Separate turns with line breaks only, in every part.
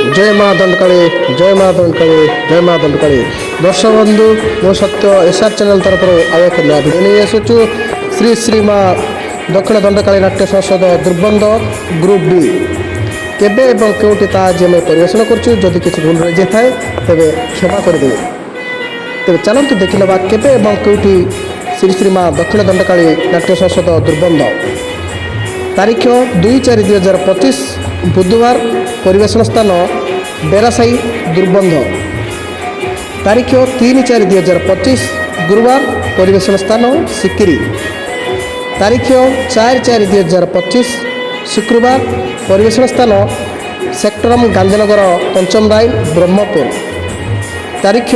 जय माँ दंडकाली जय माँ दंडकाली जय माँ दंडकाली दर्शक बंधु मो सत्य एसआर चैनल तरफ आयोग नया भिडियो नहीं आसुचु श्री श्री माँ दक्षिण दंडकाली नाट्य संसद दुर्बंध ग्रुप बी केबे एवं केउटी ता आज आम परिवेशन करछु जदि किसी भूल रही जाए तेरे क्षमा करदेवे तेरे चलतु देख ना केबे एवं केउटी श्री श्री माँ दक्षिण दंडकाली नाट्य संसद दुर्बंध तारीख 2/4/2025 बुधवार परिवेशन स्थान बेरासाई दुर्बंध तारीख 3/4/2025 गुरुवार परिवेशन स्थान सिकिरी तारीख 4/4/2025 शुक्रवार परिवेशन स्थान सेक्टरम गांधीनगर पंचम राय ब्रह्मपुर तारीख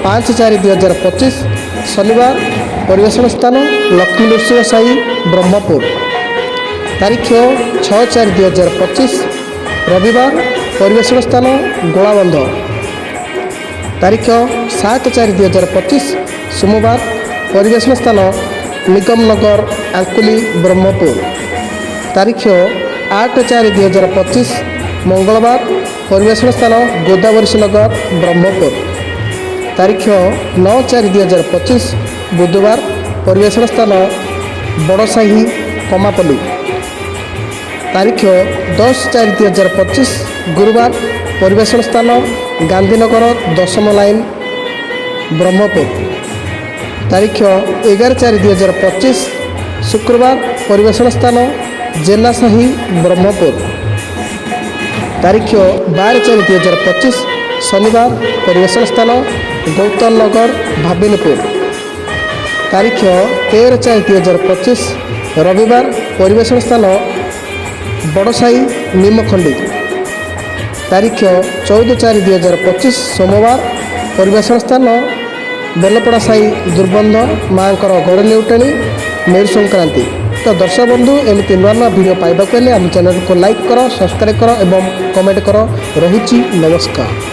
5/4/2025 शनिवार परिवेशन स्थान लक्ष्मी नृसिंह साई ब्रह्मपुर तारीख 6/4/2025 रविवार परिवेशन स्थान गोलाबंध तारीख 7/4/2025 सोमवार परिवेशन स्थान निगम नगर आंकुली ब्रह्मपुर तारीख 8/4/2025 मंगलवार परिवेशन स्थान गोदावरी नगर ब्रह्मपुर तारीख 9/4/2025 बुधवार परिवेशन स्थान बड़साही कमापल्ली तारीख 10/4/2025 गुरुवार परिवेशन स्थान गांधीनगर 10 लाइन ब्रह्मपुर तारीख 11/4/2025 शुक्रवार परिवेशन स्थान जेनासाही ब्रह्मपुर तारीख 12/4/2025 शनिवार परिवेशन स्थान गौतम नगर भाबिनपुर तारीख 13/4/2025 रविवार परिवेशन स्थान बड़साई नीमखंडी तारीख 14/4/2025 सोमवार परिवेशन स्थान बेलपड़ा साई दुर्बंध माँ गड़ लेउटाणी मेरु संक्रांति। तो दर्शक बंधु एमती नुआ नुआ भिडियो पाइबा आम चैनल को लाइक कर सब्सक्राइब कर एवं कमेंट कर। रहुची नमस्कार।